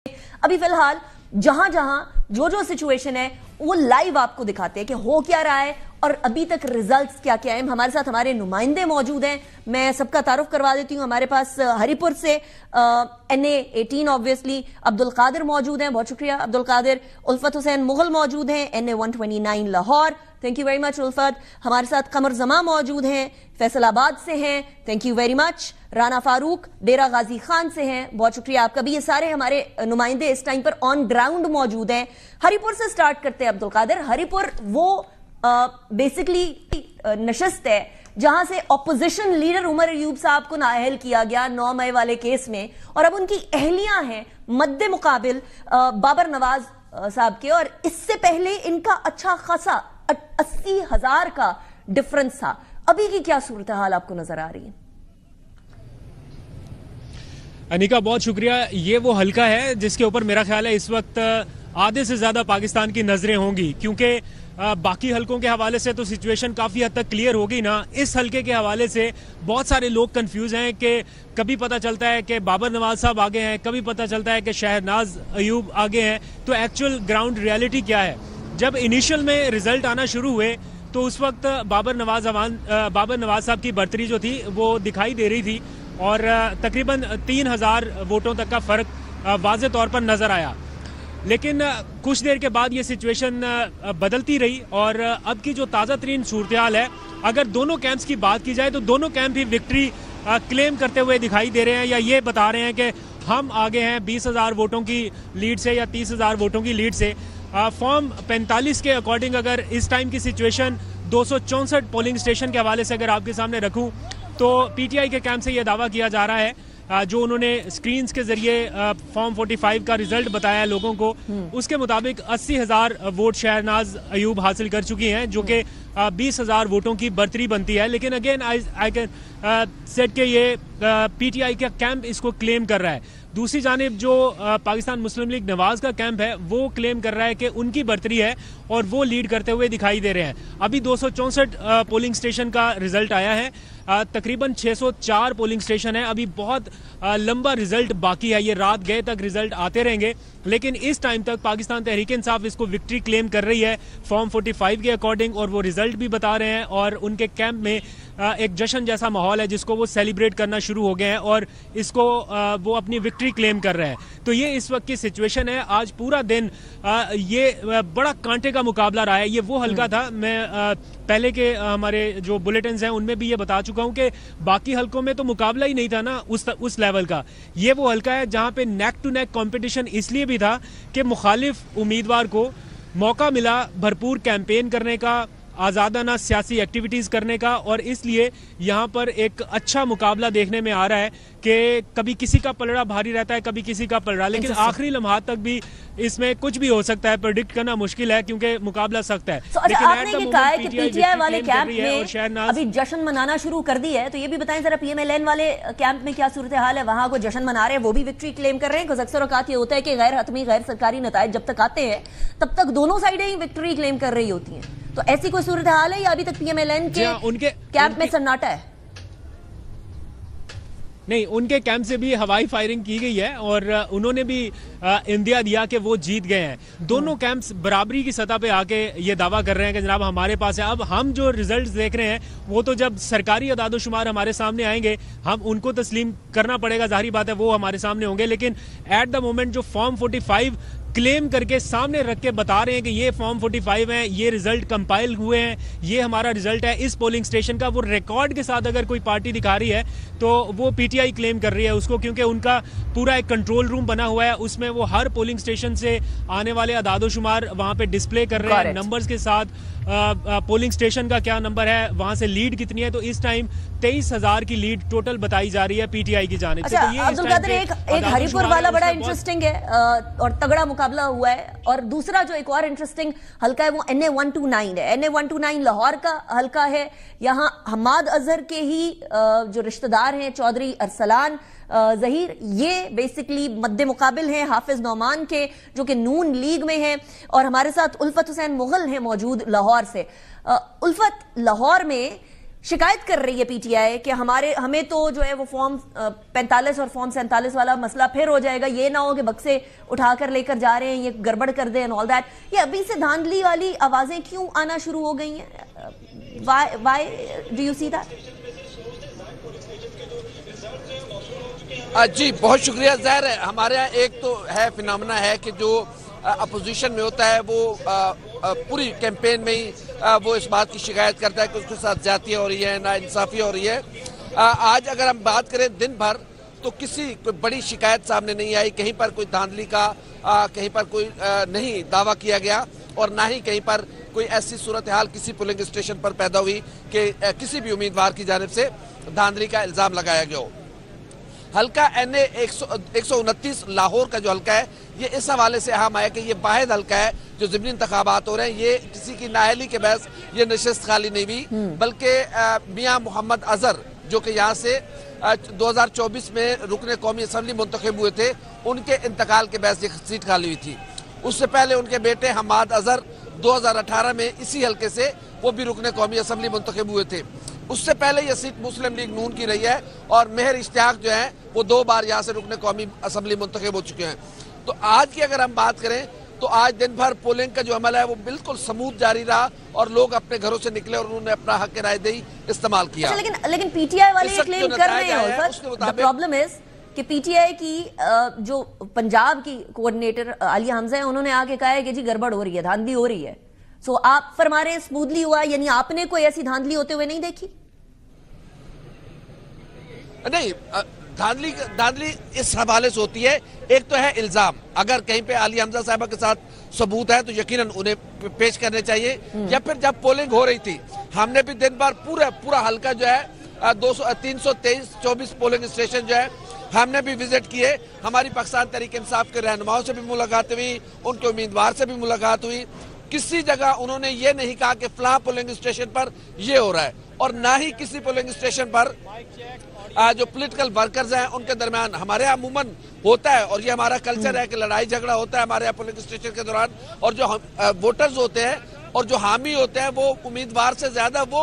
अभी फिलहाल जहां जहां जो जो सिचुएशन है वो लाइव आपको दिखाते हैं कि हो क्या रहा है और अभी तक रिजल्ट्स क्या क्या हैं। हमारे साथ हमारे नुमाइंदे मौजूद हैं, मैं सबका तारुफ करवा देती हूं। हमारे पास हरिपुर से NA18 ऑब्वियसली अब्दुल कादिर मौजूद हैं, बहुत शुक्रिया अब्दुल कादिर। उल्फत हुसैन मुगल मौजूद हैं NA129 Lahore, thank you very much उल्फत। हमारे साथ कमर जमा मौजूद हैं, फैसलाबाद से हैं, thank you very much. Rana Farooq Dera Ghazi Khan से हैं, बहुत शुक्रिया आपका भी। ये सारे हमारे नुमाइंदे इस टाइम पर ऑन ग्राउंड मौजूद हैं। हरिपुर से स्टार्ट करते हैं अब्दुल कादिर। हरिपुर वो बेसिकली नशस्त है जहां से ऑपोजिशन लीडर उमर अयूब साहब को नाअहल किया गया 9 मई वाले केस में, और अब उनकी अहलियां हैं मद्दे मुकाबिल बाबर नवाज साहब के, और इससे पहले इनका अच्छा खासा 80,000 का डिफरेंस था। अभी की क्या सूरत हाल आपको नजर आ रही है? अनिका बहुत शुक्रिया। ये वो हल्का है जिसके ऊपर मेरा ख्याल है इस वक्त आधे से ज्यादा पाकिस्तान की नजरें होंगी, क्योंकि बाकी हलकों के हवाले से तो सिचुएशन काफी हद तक क्लियर होगी ना। इस हलके के हवाले से बहुत सारे लोग कंफ्यूज हैं कि कभी पता चलता है कि बाबर नवाज साहब आगे हैं, कभी पता चलता है कि शहनाज अयूब आगे हैं। तो एक्चुअल ग्राउंड रियलिटी क्या है? जब इनिशियल में रिजल्ट आना शुरू हुए तो उस वक्त बाबर नवाज साहब की बढ़तरी जो थी वो दिखाई दे रही थी, और तकरीबन 3,000 वोटों तक का फर्क वाज़े तौर पर नजर आया। लेकिन कुछ देर के बाद ये सिचुएशन बदलती रही, और अब की जो ताज़ा तरीन सूरत हाल है, अगर दोनों कैंप्स की बात की जाए तो दोनों कैंप ही विक्ट्री क्लेम करते हुए दिखाई दे रहे हैं, या ये बता रहे हैं कि हम आगे हैं 20,000 वोटों की लीड से या 30,000 वोटों की लीड से। फॉर्म 45 के अकॉर्डिंग अगर इस टाइम की सिचुएशन 264 पोलिंग स्टेशन के हवाले से अगर आपके सामने रखूं तो PTI के कैंप से यह दावा किया जा रहा है, जो उन्होंने स्क्रीन्स के जरिए फॉर्म 45 का रिजल्ट बताया लोगों को, उसके मुताबिक 80,000 वोट शहनाज अयूब हासिल कर चुकी हैं, जो कि 20,000 वोटों की बढ़तरी बनती है। लेकिन अगेन आई कैन सेड कि ये PTI का कैंप इसको क्लेम कर रहा है। दूसरी जानिब जो पाकिस्तान मुस्लिम लीग नवाज का कैंप है वो क्लेम कर रहा है कि उनकी बढ़तरी है और वो लीड करते हुए दिखाई दे रहे हैं। अभी 264 पोलिंग स्टेशन का रिजल्ट आया है, तकरीबन 604 पोलिंग स्टेशन है। अभी बहुत लंबा रिजल्ट बाकी है, ये रात गए तक रिजल्ट आते रहेंगे, लेकिन इस टाइम तक पाकिस्तान तहरीक इंसाफ इसको विक्ट्री क्लेम कर रही है फॉर्म 45 के अकॉर्डिंग, और वो रिजल्ट भी बता रहे हैं, और उनके कैंप में एक जश्न जैसा माहौल है जिसको वो सेलिब्रेट करना शुरू हो गए हैं, और इसको वो अपनी विक्ट्री क्लेम कर रहे हैं। तो ये इस वक्त की सिचुएशन है। आज पूरा दिन ये बड़ा कांटे का मुकाबला रहा है। ये वो हल्का था, मैं पहले के हमारे जो बुलेटिन हैं उनमें भी ये बता चुका हूं कि बाकी हल्कों में तो मुकाबला ही नहीं था ना उस लेवल का। ये वो हल्का है जहां पे नेक टू नेक कंपटीशन इसलिए भी था कि मुखालिफ उम्मीदवार को मौका मिला भरपूर कैंपेन करने का, आज़ादाना सियासी एक्टिविटीज़ करने का, और इसलिए यहाँ पर एक अच्छा मुकाबला देखने में आ रहा है कि कभी किसी का पलड़ा भारी रहता है, कभी किसी का पलड़ा, लेकिन आखिरी लम्हात तक भी इसमें कुछ भी हो सकता है। प्रेडिक्ट करना मुश्किल है क्योंकि मुकाबला सख्त है। लेकिन आपने ये कहा है कि PTI वाले कैंप में अभी जश्न मनाना शुरू कर दी है, तो ये भी बताएं जरा PMLN वाले कैंप में क्या सूरत हाल है? वहां को जश्न मना रहे हैं, वो भी विक्ट्री क्लेम कर रहे हैं? कुछ अक्सर औकात ये होता है कि गैर हतमी गैर सरकारी नताइज जब तक आते हैं तब तक दोनों साइडें ही विक्ट्री क्लेम कर रही होती हैं। तो ऐसी कोई सूरत हाल है या अभी तक PMLN के उनके कैंप में सन्नाटा है? नहीं, उनके कैंप से भी हवाई फायरिंग की गई है और उन्होंने भी इंदिया दिया कि वो जीत गए हैं। दोनों कैंप्स बराबरी की सतह पे आके ये दावा कर रहे हैं कि जनाब हमारे पास है। अब हम जो रिजल्ट्स देख रहे हैं वो तो जब सरकारी अदादोशुमार हमारे सामने आएंगे हम उनको तस्लीम करना पड़ेगा, जाहिर बात है वो हमारे सामने होंगे। लेकिन एट द मोमेंट जो फॉर्म 45 क्लेम करके सामने रख के बता रहे हैं कि ये फॉर्म 45 है, ये रिजल्ट कंपाइल हुए हैं, ये हमारा रिजल्ट है इस पोलिंग स्टेशन का, वो रिकॉर्ड के साथ अगर कोई पार्टी दिखा रही है तो वो PTI क्लेम कर रही है उसको, क्योंकि उनका पूरा एक कंट्रोल रूम बना हुआ है, उसमें वो हर पोलिंग स्टेशन से आने वाले अदादोशुमार वहां पे डिस्प्ले कर रहे हैं नंबर्स के साथ। पोलिंग स्टेशन का क्या नंबर है, वहां से लीड कितनी है, तो इस टाइम 23,000 की लीड टोटल बताई जा रही है PTI की जानिब से। तो ये अब्दुल कादिर एक हरिपुर वाला बड़ा इंटरेस्टिंग है और तगड़ा मुकाबला हुआ है, और दूसरा जो एक और इंटरेस्टिंग हल्का है वो NA129 है। NA129 लाहौर का हल्का है। यहाँ हमाद अजहर के ही जो रिश्तेदार हैं चौधरी अरसलान जहीर, ये बेसिकली मद्दे मुकाबिल हैं हाफिज नौमान के जो कि नून लीग में हैं, और हमारे साथ उल्फत हुसैन मुगल हैं मौजूद लाहौर से। उल्फत, लाहौर में शिकायत कर रही है पीटीआई कि हमें तो जो है वो फॉर्म 45 और फॉर्म 47 वाला मसला फिर हो जाएगा, ये ना हो कि बक्से उठाकर लेकर जा रहे हैं, ये गड़बड़ कर दें एंड ऑल दैट। ये अभी से धांधली वाली आवाजें क्यों आना शुरू हो गई हैं? Why do you see that? जी बहुत शुक्रिया। ज़ाहिर है हमारे यहाँ एक तो है फिनोमेना है कि जो अपोजिशन में होता है वो पूरी कैंपेन में ही वो इस बात की शिकायत करता है कि उसके साथ ज्यादतियाँ हो रही है, नाइंसाफी हो रही है। आज अगर हम बात करें दिन भर तो कोई बड़ी शिकायत सामने नहीं आई, कहीं पर कोई धांधली का कहीं पर कोई नहीं दावा किया गया और ना ही कहीं पर कोई ऐसी सूरत हाल किसी पोलिंग स्टेशन पर पैदा हुई कि किसी भी उम्मीदवार की जानिब से धांधली का इल्जाम लगाया गया हो। हल्का NA 129 लाहौर का जो हल्का है ये इस हवाले से अहम है कि ये वाहिद हल्का है जो ज़िमनी इंतखाबात हो रहे हैं, ये किसी की नाअहली के बहस ये नशिस्त खाली नहीं हुई, बल्कि मियाँ मोहम्मद अजहर जो कि यहाँ से 2024 में रुकने कौमी असम्बली मुंतखब हुए थे, उनके इंतकाल के बहस ये सीट खाली हुई थी। उससे पहले उनके बेटे हमाद अजहर 2018 में इसी हल्के से वो भी रुकने कौमी असम्बली मुंतखब हुए थे। उससे पहले ये सीट मुस्लिम लीग नून की रही है और मेहर इश्तियाक जो है वो 2 बार यहाँ से रुकने कौमी असम्बली मुंतखब हो चुके हैं। तो आज की अगर हम बात करें तो आज दिन भर पोलिंग का जो अमल है वो बिल्कुल स्मूथ जारी रहा और लोग अपने घरों से निकले और उन्होंने अपना हक राय दही इस्तेमाल किया। लेकिन पीटीआई वाले ये क्लेम कर रहे हैं सर, द प्रॉब्लम इज कि पीटीआई की जो पंजाब की कोऑर्डिनेटर आलिया हमजा है, उन्होंने आके कहा है कि जी गड़बड़ हो रही है, धांधली हो रही है। सो आप फरमा रहे हैं स्मूथली हुआ, यानी आपने कोई ऐसी धांधली होते हुए नहीं देखी? नहीं, धांधली इस हवाले से होती है, एक तो है इल्जाम, अगर कहीं पे आलिया हमजा साहिबा के साथ सबूत है तो यकीनन उन्हें पेश करने चाहिए। या फिर जब पोलिंग हो रही थी हमने भी दिन भर पूरा हल्का जो है 323 पोलिंग स्टेशन जो है हमने भी विजिट किए। हमारी पाकिस्तान तहरीक इंसाफ के रहनुमाओं से भी मुलाकात हुई, उनके उम्मीदवार से भी मुलाकात हुई। किसी जगह उन्होंने ये नहीं कहा कि फलां पोलिंग स्टेशन पर ये हो रहा है, और ना ही किसी पोलिंग स्टेशन पर जो पॉलिटिकल वर्कर्स हैं उनके दरमियान हमारे यहाँ अमूमन होता है और ये हमारा कल्चर है कि लड़ाई झगड़ा होता है हमारे यहाँ पोलिंग स्टेशन के दौरान, और जो वोटर्स होते हैं और जो हामी होते हैं वो उम्मीदवार से ज्यादा वो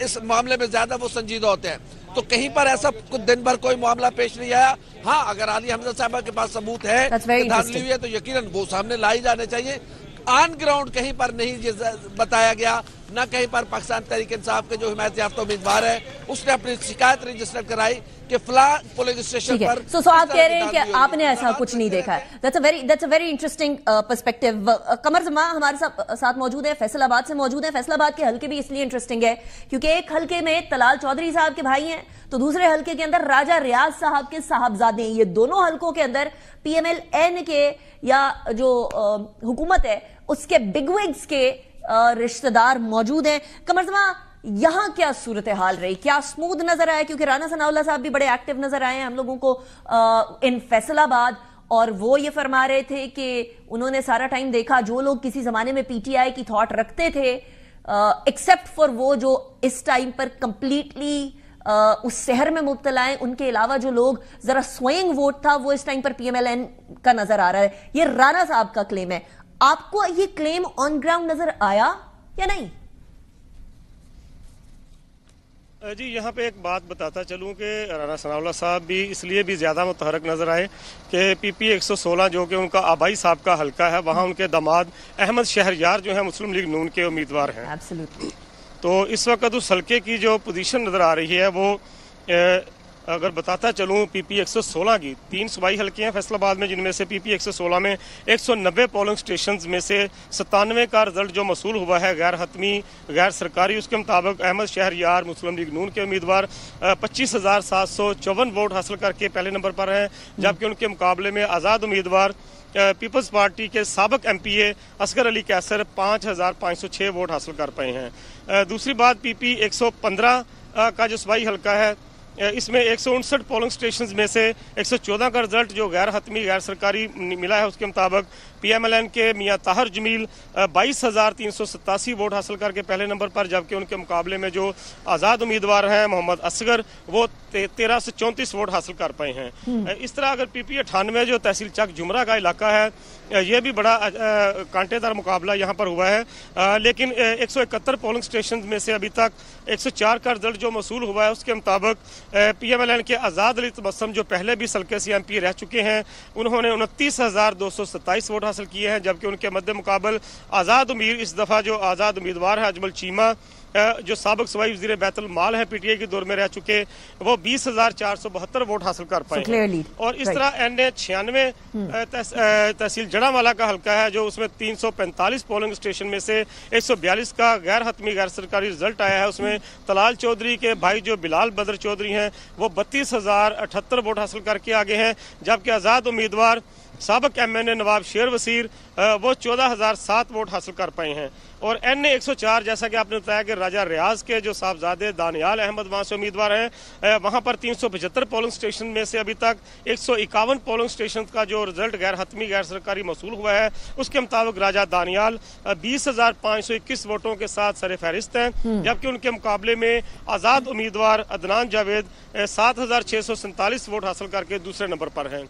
इस मामले में ज्यादा वो संजीदा होते हैं। तो कहीं पर ऐसा कुछ दिन भर कोई मामला पेश नहीं आया। हाँ, अगर आलिया हमजा साहिबा के पास सबूत है धांधली हुई है तो यकीनन वो सामने लाई जाने चाहिए। ऑन ग्राउंड कहीं पर नहीं ये बताया गया, न कहीं पर पाकिस्तान तहरीक इंसाफ के जो हिमायत याफ्ता उम्मीदवार है उसने अपनी शिकायत रजिस्टर कराई कि फला पोलिंग स्टेशन पर। सो आप कह रहे हैं कि आपने ऐसा कुछ नहीं देखा है। That's a very interesting perspective. Qamar Jama हमारे साथ मौजूद है, फैसलाबाद से मौजूद है। फैसलाबाद के हल्के भी इसलिए इंटरेस्टिंग है क्योंकि एक हल्के में तलाल चौधरी साहब के भाई हैं तो दूसरे हल्के के अंदर राजा रियाज साहब के साहबजादे हैं। ये दोनों हल्कों के अंदर PMLN के या जो हुकूमत है उसके बिगविग्स के रिश्तेदार मौजूद हैं। कमर जमा, यहां क्या सूरत हाल रही? क्या स्मूथ नजर आया? क्योंकि राना सनाउल्लाह साहब भी बड़े एक्टिव नजर आए हैं हम लोगों को इन फैसलाबाद, और वो ये फरमा रहे थे कि उन्होंने सारा टाइम देखा जो लोग किसी जमाने में PTI की थॉट रखते थे, एक्सेप्ट फॉर वो जो इस टाइम पर कंप्लीटली उस शहर में मुब्तला है, उनके अलावा जो लोग जरा स्विंग वोट था वो इस टाइम पर PMLN का नजर आ रहा है। ये राना साहब का क्लेम है। आपको ये क्लेम ऑन ग्राउंड नजर आया या नहीं? जी, यहाँ पे एक बात बताता चलूँ कि राना सनाउल्लाह साहब भी इसलिए भी ज़्यादा मुतहरक नज़र आए कि PP 116 जो कि उनका आबाई साहब का हल्का है, वहाँ उनके दामाद अहमद शहरयार जो है मुस्लिम लीग नून के उम्मीदवार हैं। Absolutely. तो इस वक्त उस हल्के की जो पोजीशन नज़र आ रही है वो अगर बताता चलूँ PP 116 की 3 सूबाई हल्के हैं फैसलाबाद में, जिनमें से PP 116 में 190 पोलिंग स्टेशन में से 97 का रिजल्ट जो मसूल हुआ है गैर हतमी गैर सरकारी, उसके मुताबिक अहमद शहरयार मुस्लिम लीग नून के उम्मीदवार 25,754 वोट हासिल करके पहले नंबर पर हैं, जबकि उनके मुकाबले में आज़ाद उम्मीदवार पीपल्स पार्टी के साबिक MPA असगर अली कैसर 5,506 वोट हासिल कर पाए हैं। दूसरी बात PP 115 का जो सूबाई हल्का है इसमें 159 पोलिंग स्टेशन में से 114 का रिजल्ट जो गैर हतमी गैर सरकारी मिला है, उसके मुताबिक PMLN के मियां ताहर जमील 22,387 वोट हासिल करके पहले नंबर पर, जबकि उनके मुकाबले में जो आज़ाद उम्मीदवार हैं मोहम्मद असगर वो 13 से 34 वोट हासिल कर पाए हैं। इस तरह अगर PP 98 जो तहसील चक जुमरा का इलाका है, ये भी बड़ा कांटेदार मुकाबला यहाँ पर हुआ है, लेकिन 171 पोलिंग स्टेशन में से अभी तक 104 का रिजल्ट जो मसूल हुआ है, उसके मुताबिक PMLN के आज़ाद अली तबस्सुम जो पहले भी सल्के से MP रह चुके हैं, उन्होंने 29,227 वोट हासिल किए हैं, जबकि उनके मद्दे मुकाबल आज़ाद उम्मीद इस दफ़ा जो आज़ाद उम्मीदवार है अजमल चीमा जो साबिक सूबाई वज़ीर बैतुल माल है PTI के दौर में रह चुके, वो 20,472 वोट हासिल कर पाए हैं। और इस तरह NA 96 तहसील जड़ावाला का हल्का है, जो उसमें 345 पोलिंग स्टेशन में से 142 का गैर हतमी गैर सरकारी रिजल्ट आया है। उसमें तलाल चौधरी के भाई जो बिलाल बदर चौधरी हैं, वो 32,078 वोट हासिल करके आगे हैं, जबकि आज़ाद उम्मीदवार साबिक MNA नवाब शेर वसीर वो 14,007 वोट हासिल कर पाए हैं। और NA 104 जैसा कि आपने बताया कि राजा रियाज के जो साहबजादे दानियाल अहमद वहाँ से उम्मीदवार हैं, वहाँ पर 375 पोलिंग स्टेशन में से अभी तक 151 पोलिंग स्टेशन का जो रिजल्ट गैर हतमी गैर सरकारी मसूल हुआ है, उसके मुताबिक राजा दानियाल 20,521 वोटों के साथ सर फहरिस्त हैं, जबकि उनके मुकाबले में आज़ाद उम्मीदवार अदनान जावेद 7,647 वोट हासिल करके दूसरे नंबर पर हैं।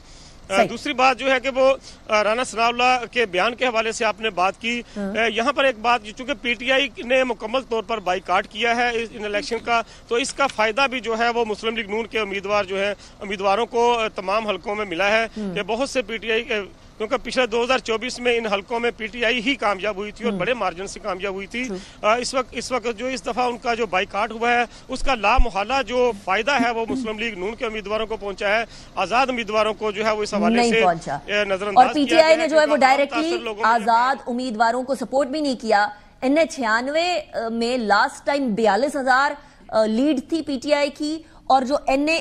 दूसरी बात जो है कि वो राना सनाउल्लाह के बयान के हवाले से आपने बात की, यहाँ पर एक बात, चूंकि PTI ने मुकम्मल तौर पर बाइकाट किया है इन इलेक्शन का, तो इसका फायदा भी जो है वो मुस्लिम लीग नून के उम्मीदवार जो है उम्मीदवारों को तमाम हलकों में मिला है कि बहुत से PTI क्योंकि पिछले 2024 में इन हलकों में PTI ही कामयाब हुई थी और बड़े मार्जिन से कामयाब हुई थी। इस वक्त जो इस दफा उनका जो बाइकाट हुआ है, उसका लामुहल्ला जो फायदा है वो मुस्लिम लीग नून के उम्मीदवारों को पहुंचा है, आजाद उम्मीदवारों को जो है वो इस हवाले से नजरअंदाज। और PTI ने जो है वो डायरेक्टली आजाद उम्मीदवारों को सपोर्ट भी नहीं किया। NA 96 में लास्ट टाइम 42,000 लीड थी PTI की, और जो NA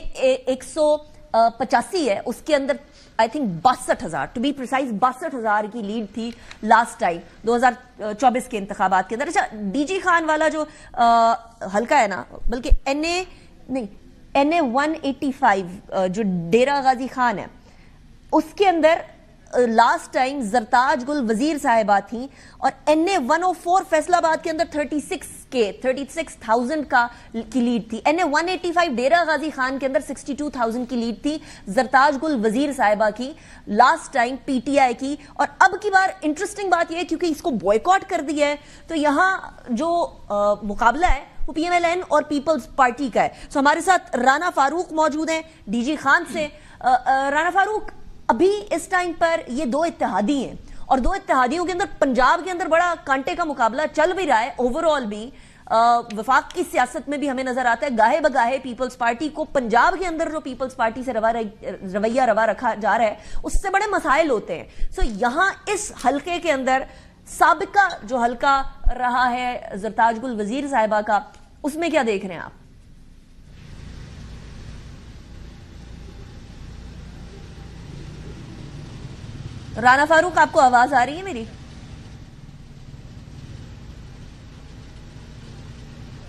185 है उसके अंदर I think 62,000 to be precise 62,000 की लीड थी लास्ट टाइम 2024 के इंतखाबात के अंदर। अच्छा, DG खान वाला जो हल्का है ना, बल्कि NA 185 जो डेरा गाजी खान है, उसके अंदर लास्ट टाइम जरताज गुल वजीर साहिबा थी, और NA 104 फैसलाबाद के अंदर 36,000 का की लीड थी। NA 185 डेरा गाजी खान के अंदर 62,000 की लीड थी जरताज गुल वजीर साहिबा की लास्ट टाइम PTI की। और अब की बार इंटरेस्टिंग बात यह है क्योंकि इसको बॉयकॉट कर दिया है, तो यहां जो मुकाबला है वो PMLN और पीपल्स पार्टी का है। सो हमारे साथ राना फारूक मौजूद हैं DG खान से। राना फारूक, अभी इस टाइम पर ये दो इत्तेहादी हैं, और दो इत्तेहादियों के अंदर पंजाब के अंदर बड़ा कांटे का मुकाबला चल भी रहा है। ओवरऑल भी वफाक की सियासत में भी हमें नजर आता है गाहे बगाहे पीपल्स पार्टी को पंजाब के अंदर जो पीपल्स पार्टी से रवैया रवा रखा जा रहा है उससे बड़े मसाइल होते हैं। सो यहां इस हल्के के अंदर साबिका जो हल्का रहा है जरताज गुल वजीर साहिबा का, उसमें क्या देख रहे हैं आप? राना फारूक, आपको आवाज आ रही है मेरी?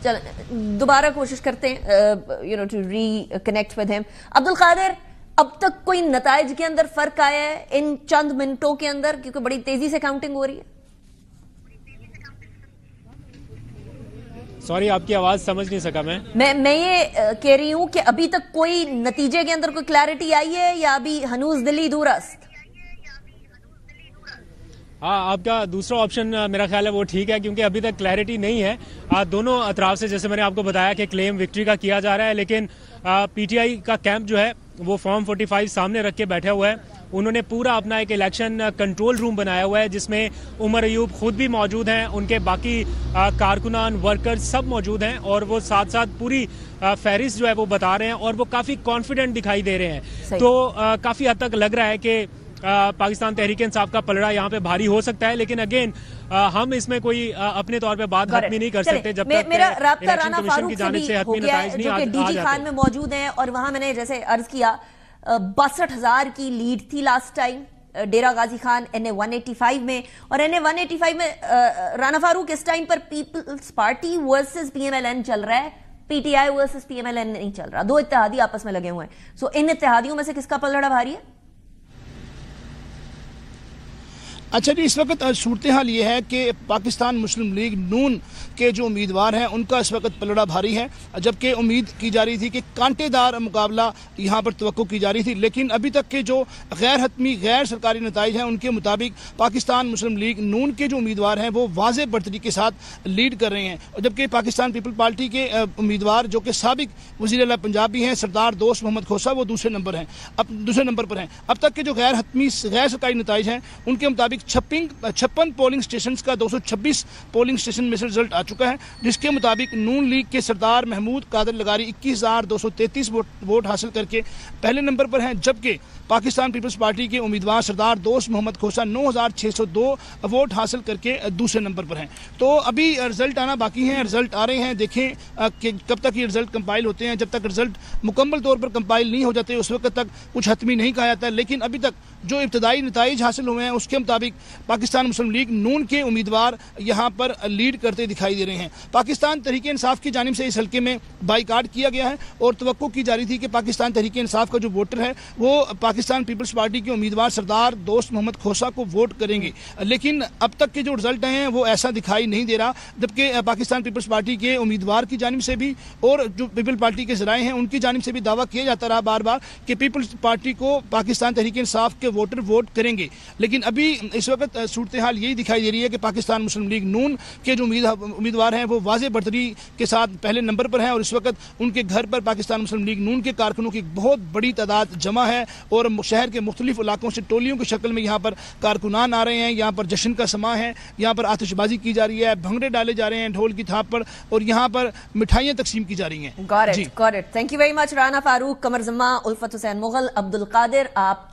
चल दोबारा कोशिश करते हैं to reconnect with him. Abdul Qadir, अब तक कोई नताइज के अंदर फर्क आया है इन चंद मिनटों के अंदर, क्योंकि बड़ी तेजी से काउंटिंग हो रही है? सॉरी, आपकी आवाज समझ नहीं सका मैं ये कह रही हूं कि अभी तक कोई नतीजे के अंदर कोई क्लैरिटी आई है या अभी हनूज दिली दूरस्त? हाँ, आपका दूसरा ऑप्शन मेरा ख्याल है वो ठीक है, क्योंकि अभी तक क्लैरिटी नहीं है दोनों अतराफ से। जैसे मैंने आपको बताया कि क्लेम विक्ट्री का किया जा रहा है, लेकिन PTI का कैंप जो है वो फॉर्म 45 सामने रख के बैठा हुआ है। उन्होंने पूरा अपना एक इलेक्शन कंट्रोल रूम बनाया हुआ है, जिसमें उमर अयूब खुद भी मौजूद हैं, उनके बाकी कारकुनान वर्कर्स सब मौजूद हैं, और वो साथ साथ पूरी फहरिस्त जो है वो बता रहे हैं, और वो काफ़ी कॉन्फिडेंट दिखाई दे रहे हैं। तो काफ़ी हद तक लग रहा है कि पाकिस्तान तहरीक इंसाफ का पलड़ा यहाँ पे भारी हो सकता है। लेकिन अगेन हम इसमें कोई अपने तौर पे बात हतमी नहीं कर सकते जब तक मेरा राब्ता राना फारूक से भी हो गया है, जो कि DG खान में मौजूद हैं, और वहां मैंने जैसे अर्ज किया 62,000 की लीड थी लास्ट टाइम डेरा गाजी खान NA 185 में। और NA 185 में राना फारूक, इस टाइम पर पीपल्स पार्टी वर्सेस PMLN चल रहा है, PTI वर्सेस PMLN नहीं चल रहा, दो इत्तेहादी आपस में लगे हुए हैं। सो इन इत्तेहादियों में से किसका पलड़ा भारी है? अच्छा जी, इस वक्त सूरत हाल ये है कि पाकिस्तान मुस्लिम लीग नून के जो उम्मीदवार हैं उनका इस वक्त पलड़ा भारी है, जबकि उम्मीद की जा रही थी कि कांटेदार मुकाबला यहाँ पर तवक्को की जा रही थी। लेकिन अभी तक के जो गैर हतमी गैर सरकारी नताइज हैं उनके मुताबिक पाकिस्तान मुस्लिम लीग नून के जो उम्मीदवार हैं वो वाज़ेह बढ़तरी के साथ लीड कर रहे हैं, जबकि पाकिस्तान पीपल पार्टी के उम्मीदवार जो कि साबिक वज़ीर आला पंजाब भी हैं सरदार दोस्त मोहम्मद खोसा, वो दूसरे नंबर पर हैं। अब तक के जो गैर हतमी गैर सरकारी नताइज हैं उनके मुताबिक 56 पोलिंग स्टेशन का 226 पोलिंग स्टेशन में से रिजल्ट आ चुका है, जिसके मुताबिक नून लीग के सरदार महमूद कादर लगारी 21,233 वोट हासिल करके पहले नंबर पर हैं, जबकि पाकिस्तान पीपल्स पार्टी के उम्मीदवार सरदार दोस्त मोहम्मद खोसा 9,602 वोट हासिल करके दूसरे नंबर पर हैं। तो अभी रिजल्ट आना बाकी है, रिजल्ट आ रहे हैं, देखें कि कब तक ये रिजल्ट कंपाइल होते हैं। जब तक रिजल्ट मुकम्मल तौर पर कंपाइल नहीं हो जाते उस वक्त तक कुछ हतमी नहीं कहा जाता है। लेकिन अभी तक जो इब्तदाई नताइज हासिल हुए हैं उसके मुताबिक पाकिस्तान मुस्लिम लीग नून के उम्मीदवार यहाँ पर लीड करते दिखाई दे रहे हैं। पाकिस्तान तहरीक इंसाफ की जानिब से इस हल्के में बाइकाट किया गया है और तवक्को की जा रही थी कि पाकिस्तान तहरीक इंसाफ का जो वोटर है वो पाकिस्तान पीपल्स पार्टी के उम्मीदवार सरदार दोस्त मोहम्मद खोसा को वोट करेंगे। लेकिन अब तक के जो रिजल्ट आए हैं वो ऐसा दिखाई नहीं दे रहा, जबकि पाकिस्तान पीपल्स पार्टी के उम्मीदवार की जानिब से भी और जो पीपल पार्टी के ज़राए हैं उनकी जानिब से भी दावा किया जाता रहा बार बार कि पीपल्स पार्टी को पाकिस्तान तहरीक इंसाफ के वोटर वोट करेंगे। लेकिन अभी इस वक्त सूरत हाल यही दिखाई दे रही है कि पाकिस्तान मुस्लिम लीग नून के जो उम्मीदवार हैं वो वाज़ेह बढ़तरी के साथ पहले नंबर पर हैं और इस वक्त उनके घर पर पाकिस्तान मुस्लिम लीग नून के कारकुनों की बहुत बड़ी तादाद जमा है और शहर के मुख्तलिफ इलाकों से टोलियों की शक्ल में यहाँ पर कारकुनान आ रहे हैं। यहाँ पर जश्न का समा है, यहाँ पर आतिशबाजी की जा रही है, भंगड़े डाले जा रहे हैं ढोल की थाप पर और यहाँ पर मिठाइयाँ तकसीम की जा रही हैं। Got it. Thank you very much Rana Farooq, कमर जम्मा, उल्फत हुसैन मुगल, अब्दुल कादिर। आप